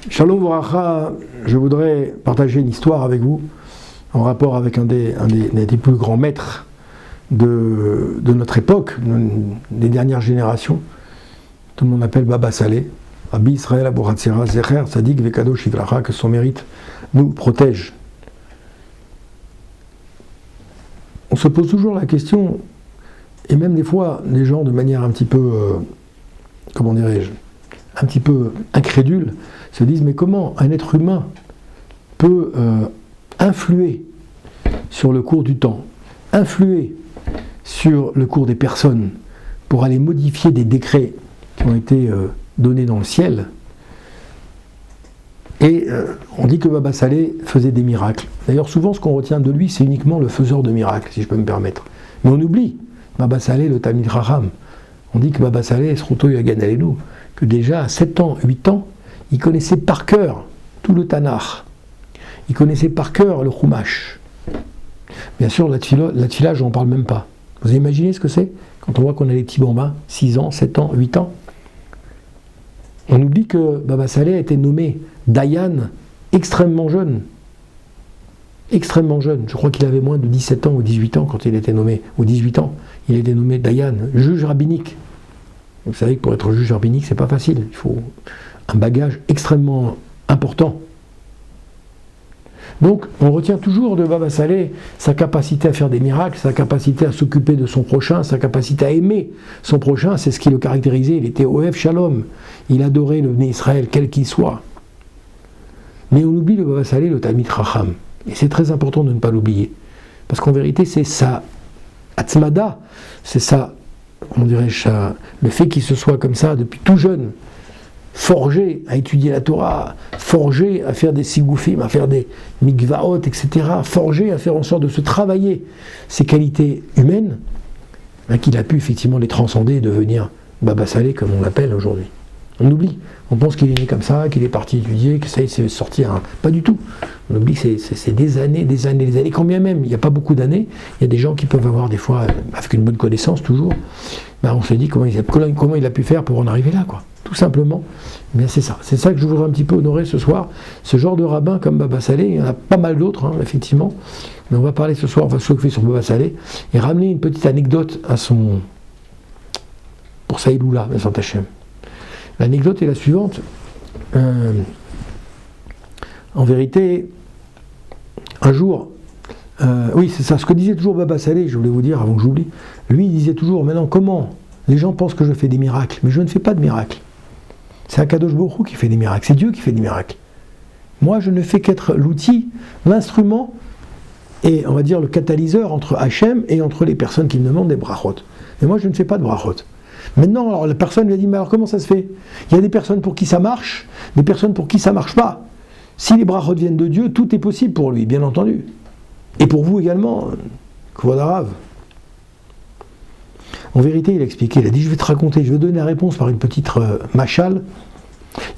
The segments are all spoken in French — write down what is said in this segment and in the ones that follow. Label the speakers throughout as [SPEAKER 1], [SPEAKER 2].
[SPEAKER 1] Shalom V'racha, je voudrais partager une histoire avec vous en rapport avec un des plus grands maîtres de notre époque, des dernières générations. Tout le monde appelle Baba Salé, Rabbi Israël Abouratsera Zecher Tzadik Vekadosh Yivracha, que son mérite nous protège. On se pose toujours la question, et même des fois, les gens de manière un petit peu, comment dirais-je, un petit peu incrédule, se disent mais comment un être humain peut influer sur le cours du temps, influer sur le cours des personnes pour aller modifier des décrets qui ont été donnés dans le ciel. Et on dit que Baba Salé faisait des miracles. D'ailleurs, souvent, ce qu'on retient de lui, c'est uniquement le faiseur de miracles, si je peux me permettre. Mais on oublie Baba Salé, le Talmid Chacham. On dit que Baba Salé, Sruto Yagan Alenu, que déjà à 7 ans, 8 ans, il connaissait par cœur tout le Tanakh. Il connaissait par cœur le Chumash. Bien sûr, la tfila, je n'en parle même pas. Vous imaginez ce que c'est quand on voit qu'on a les petits bambins, 6 ans, 7 ans, 8 ans. On oublie que Baba Salé a été nommé Dayan extrêmement jeune. Extrêmement jeune. Je crois qu'il avait moins de 17 ans ou 18 ans quand il était nommé, ou 18 ans. Il a été nommé Dayan, juge rabbinique. Vous savez que pour être juge rabbinique, c'est pas facile. Il faut un bagage extrêmement important. Donc, on retient toujours de Baba Salé sa capacité à faire des miracles, sa capacité à s'occuper de son prochain, sa capacité à aimer son prochain. C'est ce qui le caractérisait. Il était Ohev Shalom. Il adorait le Bnei Israël, quel qu'il soit. Mais on oublie le Baba Salé, le Talmid Chacham. Et c'est très important de ne pas l'oublier. Parce qu'en vérité, c'est sa Atzmada, c'est ça, comment dirais-je, le fait qu'il se soit comme ça depuis tout jeune, forgé à étudier la Torah, forgé à faire des sigoufim, à faire des mikvaot, etc., forgé à faire en sorte de se travailler ses qualités humaines, qu'il a pu effectivement les transcender et devenir Baba Salé, comme on l'appelle aujourd'hui. On oublie, on pense qu'il est né comme ça, qu'il est parti étudier, que ça y est, c'est sorti pas du tout. On oublie que c'est des années, quand bien même il n'y a pas beaucoup d'années, il y a des gens qui peuvent avoir des fois, avec une bonne connaissance toujours, on se dit comment il a pu faire pour en arriver là, quoi. Tout simplement, bien c'est ça que je voudrais un petit peu honorer ce soir, ce genre de rabbin comme Baba Salé. Il y en a pas mal d'autres, effectivement, mais on va parler ce soir, on va se focaliser sur Baba Salé, et ramener une petite anecdote pour sa Iloula, Bezrat Hashem. L'anecdote est la suivante. En vérité, un jour, oui, c'est ça, ce que disait toujours Baba Salé, je voulais vous dire avant que j'oublie, lui il disait toujours, maintenant comment les gens pensent que je fais des miracles, mais je ne fais pas de miracles. C'est Akadosh Baruch Hu qui fait des miracles, c'est Dieu qui fait des miracles. Moi je ne fais qu'être l'outil, l'instrument, et on va dire le catalyseur entre Hachem et entre les personnes qui me demandent des brachot. Mais moi je ne fais pas de brachot. Maintenant, alors, la personne lui a dit, mais alors comment ça se fait? Il y a des personnes pour qui ça marche, des personnes pour qui ça ne marche pas. Si les brachot viennent de Dieu, tout est possible pour lui, bien entendu. Et pour vous également, Kvod Harav. En vérité, il a expliqué, il a dit, je vais te raconter, je vais donner la réponse par une petite machal.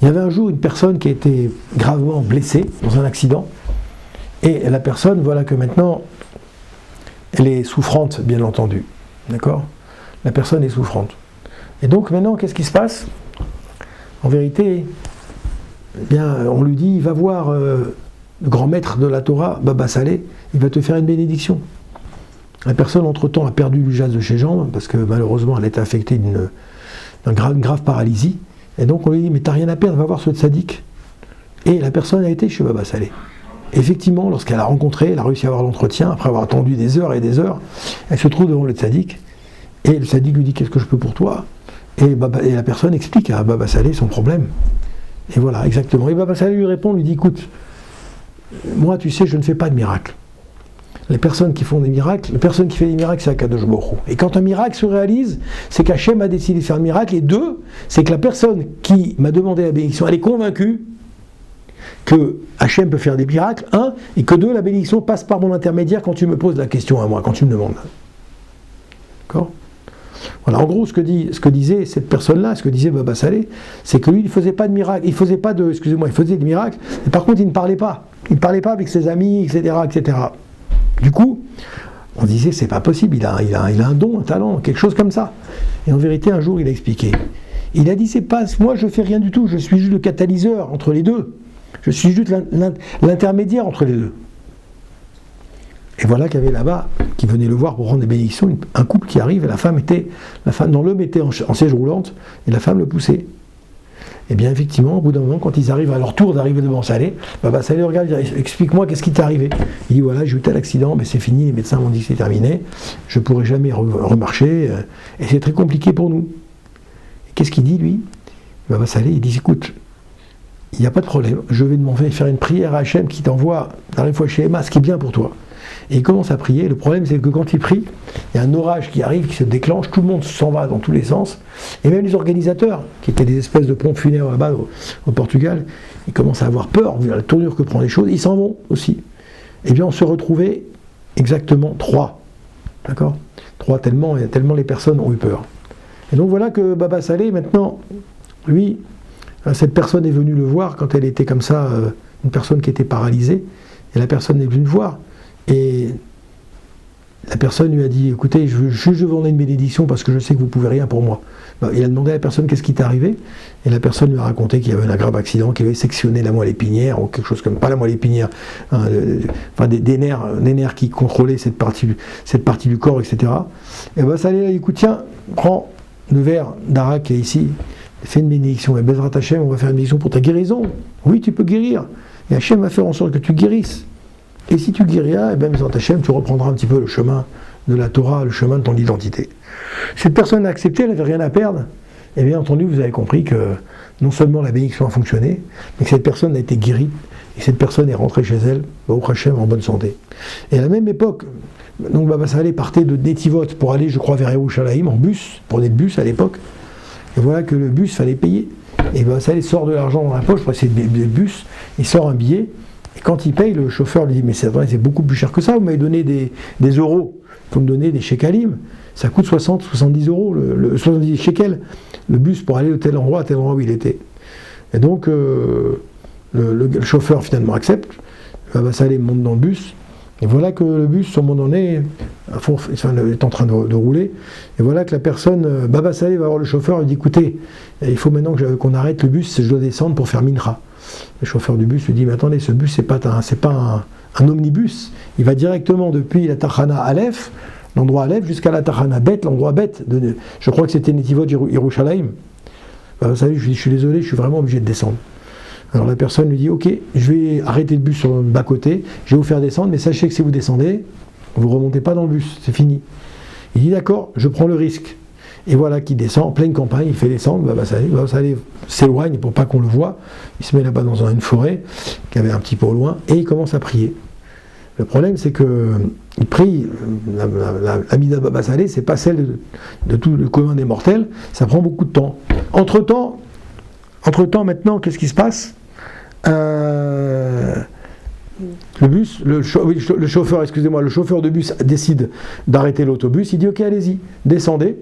[SPEAKER 1] Il y avait un jour une personne qui a été gravement blessée dans un accident, et la personne, voilà que maintenant, elle est souffrante, bien entendu. D'accord? La personne est souffrante. Et donc maintenant, qu'est-ce qui se passe? En vérité, on lui dit, va voir le grand maître de la Torah, Baba Salé, il va te faire une bénédiction. La personne, entre-temps, a perdu l'usage de ses jambes, parce que malheureusement, elle était affectée d'une grave paralysie. Et donc on lui dit, mais t'as rien à perdre, va voir ce tzaddik. Et la personne a été chez Baba Salé. Effectivement, lorsqu'elle a rencontré, elle a réussi à avoir l'entretien, après avoir attendu des heures et des heures, elle se trouve devant le tzaddik, et le tzaddik lui dit, qu'est-ce que je peux pour toi? Et la personne explique à Baba Salé son problème. Et voilà, exactement. Et Baba Salé lui répond, lui dit, écoute, moi, tu sais, je ne fais pas de miracles. Les personnes qui font des miracles, la personne qui fait des miracles, c'est Akadosh Baruch Hu. Et quand un miracle se réalise, c'est qu'Hachem a décidé de faire un miracle. Et deux, c'est que la personne qui m'a demandé la bénédiction, elle est convaincue que Hachem peut faire des miracles, et que deux, la bénédiction passe par mon intermédiaire quand tu me poses la question à moi, quand tu me demandes. D'accord? Voilà, en gros, ce que disait cette personne-là, ce que disait Baba Salé, c'est que lui, il ne faisait pas de miracles, il faisait des miracles, mais par contre, il ne parlait pas. Il ne parlait pas avec ses amis, etc., etc. Du coup, on disait, c'est pas possible, il a un don, un talent, quelque chose comme ça. Et en vérité, un jour, il a expliqué. Il a dit, c'est pas, moi, je fais rien du tout, je suis juste le catalyseur entre les deux. Je suis juste l'intermédiaire entre les deux. Et voilà qu'il y avait là-bas, qui venait le voir pour prendre des bénédictions, un couple qui arrive, et l'homme était en siège roulante, et la femme le poussait. Et bien effectivement, au bout d'un moment, quand ils arrivent à leur tour d'arriver devant Saleh, Baba Saleh regarde, il dit, explique-moi qu'est-ce qui t'est arrivé. Il dit voilà, j'ai eu tel accident, mais c'est fini, les médecins m'ont dit que c'est terminé, je ne pourrai jamais remarcher, et c'est très compliqué pour nous. Et qu'est-ce qu'il dit lui? Baba Saleh, il dit écoute, il n'y a pas de problème, je vais demander faire une prière à Hachem qui t'envoie dans les fois chez Emma, ce qui est bien pour toi. Et il commence à prier. Le problème, c'est que quand il prie, il y a un orage qui arrive, qui se déclenche, tout le monde s'en va dans tous les sens. Et même les organisateurs, qui étaient des espèces de pompes funèbres là-bas au Portugal, ils commencent à avoir peur, vu la tournure que prend les choses, ils s'en vont aussi. Et bien, on se retrouvait exactement 3. D'accord ? 3, tellement les personnes ont eu peur. Et donc voilà que Baba Saleh, maintenant, lui, cette personne est venue le voir quand elle était comme ça, une personne qui était paralysée, et la personne est venue le voir. Et la personne lui a dit écoutez, je veux vous donner une bénédiction parce que je sais que vous ne pouvez rien pour moi. Il a demandé à la personne qu'est-ce qui t'est arrivé, et la personne lui a raconté qu'il y avait un grave accident, qu'il avait sectionné la moelle épinière, ou quelque chose comme, pas la moelle épinière, hein, des nerfs qui contrôlaient cette partie du corps, etc. Et bien ça lui a dit écoute, tiens, prends le verre d'arak qui est ici, fais une bénédiction, et Bezrat Hachem, on va faire une bénédiction pour ta guérison. Oui, tu peux guérir, et Hachem va faire en sorte que tu guérisses. Et si tu guériras, et bien, Bezrat Hachem, tu reprendras un petit peu le chemin de la Torah, le chemin de ton identité. Cette personne a accepté, elle n'avait rien à perdre. Et bien entendu, vous avez compris que non seulement la bénédiction a fonctionné, mais que cette personne a été guérie, et cette personne est rentrée chez elle, au Hachem, en bonne santé. Et à la même époque, donc Baba Saleh partait de Netivot pour aller, je crois, vers Yerushalayim, en bus, prenait le bus à l'époque, et voilà que le bus, fallait payer. Et Baba Saleh sort de l'argent dans la poche pour essayer de payer le bus, il sort un billet. Et quand il paye, le chauffeur lui dit mais c'est beaucoup plus cher que ça, vous m'avez donné des euros, vous me donnez des shekalim, ça coûte 70 euros, 70 shekels, le bus pour aller de tel endroit à tel endroit où il était. Et donc le chauffeur finalement accepte, Baba Saleh monte dans le bus, et voilà que le bus, au moment donné, est en train de rouler, et voilà que la personne, Baba Saleh va voir le chauffeur, il dit écoutez, il faut maintenant qu'on arrête le bus, je dois descendre pour faire mincha. Le chauffeur du bus lui dit mais attendez, ce bus c'est pas un omnibus, il va directement depuis la Tachana Aleph, l'endroit Aleph, jusqu'à la Tachana Bet, l'endroit Bet, je crois que c'était Netivot Yerushalayim. Vous savez, je suis désolé, je suis vraiment obligé de descendre. Alors la personne lui dit ok, je vais arrêter le bus sur le bas-côté, je vais vous faire descendre, mais sachez que si vous descendez, vous ne remontez pas dans le bus, c'est fini. Il dit d'accord, je prends le risque. Et voilà qu'il descend en pleine campagne, il fait descendre, Baba Saleh s'éloigne pour pas qu'on le voie, il se met là-bas dans une forêt qui avait un petit peu au loin, et il commence à prier. Le problème c'est que il prie, l'Amida Baba Saleh, c'est pas celle de tout le commun des mortels, ça prend beaucoup de temps. Entre-temps maintenant, qu'est-ce qui se passe? Le chauffeur de bus décide d'arrêter l'autobus, il dit ok allez-y, descendez,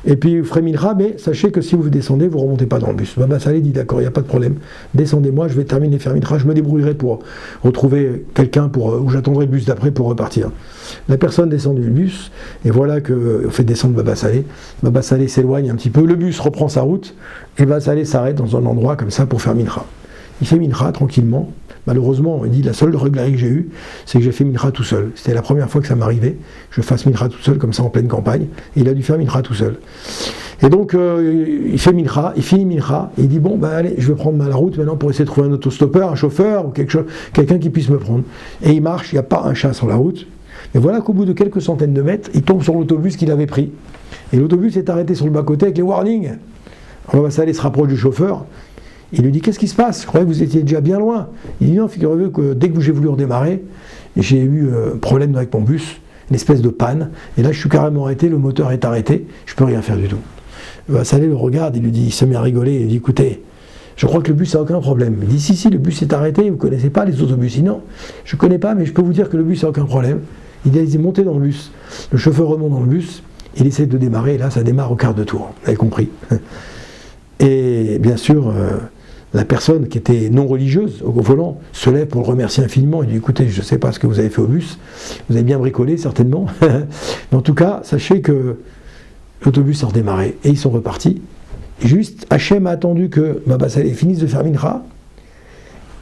[SPEAKER 1] et puis vous ferez mincha, mais sachez que si vous descendez, vous ne remontez pas dans le bus. Baba Saleh dit d'accord, il n'y a pas de problème, descendez-moi, je vais terminer faire mincha, je me débrouillerai pour retrouver quelqu'un où j'attendrai le bus d'après pour repartir. La personne descend du bus, et voilà que fait descendre Baba Saleh s'éloigne un petit peu, le bus reprend sa route, et Baba Saleh s'arrête dans un endroit comme ça pour faire mincha. Il fait mincha tranquillement. Malheureusement, il dit la seule règle que j'ai eue, c'est que j'ai fait mincha tout seul. C'était la première fois que ça m'arrivait. Je fasse mincha tout seul, comme ça en pleine campagne. Et il a dû faire mincha tout seul. Et donc, il fait mincha, il finit mincha, et il dit bon, allez, je vais prendre la route maintenant pour essayer de trouver un autostoppeur, un chauffeur, ou quelqu'un qui puisse me prendre. Et il marche, il n'y a pas un chat sur la route. Mais voilà qu'au bout de quelques centaines de mètres, il tombe sur l'autobus qu'il avait pris. Et l'autobus est arrêté sur le bas-côté avec les warnings. Alors, ça allait se rapproche du chauffeur. Il lui dit qu'est-ce qui se passe? Je croyais que vous étiez déjà bien loin. Il dit non, figurez-vous que dès que j'ai voulu redémarrer, j'ai eu un problème avec mon bus, une espèce de panne, et là je suis carrément arrêté, le moteur est arrêté, je peux rien faire du tout. Saleh le regarde, il se met à rigoler, il dit écoutez, je crois que le bus n'a aucun problème. Il dit si, le bus est arrêté, vous ne connaissez pas les autobus. Il dit non, je ne connais pas, mais je peux vous dire que le bus n'a aucun problème. Il dit allez-y, montez dans le bus. Le chauffeur remonte dans le bus, il essaie de démarrer, et là ça démarre au quart de tour, vous avez compris. Et bien sûr, la personne qui était non religieuse au volant se lève pour le remercier infiniment. Il dit écoutez, je ne sais pas ce que vous avez fait au bus, vous avez bien bricolé certainement, mais en tout cas, sachez que l'autobus a redémarré et ils sont repartis. Et juste, Hachem a attendu que Baba Saleh finisse de faire mincha,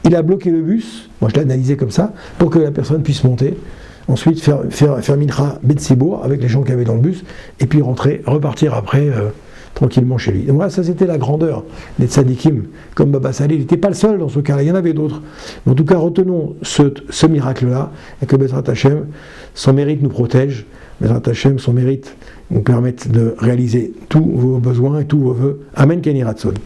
[SPEAKER 1] il a bloqué le bus, moi je l'ai analysé comme ça, pour que la personne puisse monter, ensuite faire Mincha Betsibour avec les gens qui avaient dans le bus, et puis repartir après tranquillement chez lui. Donc voilà, ça c'était la grandeur des tzadikim, comme Baba Salé, il n'était pas le seul dans ce cas-là, il y en avait d'autres. Mais en tout cas, retenons ce miracle-là, et que Bezrat Hashem, son mérite nous protège, Bezrat Hashem, son mérite nous permette de réaliser tous vos besoins et tous vos vœux. Amen Kenny Ratson.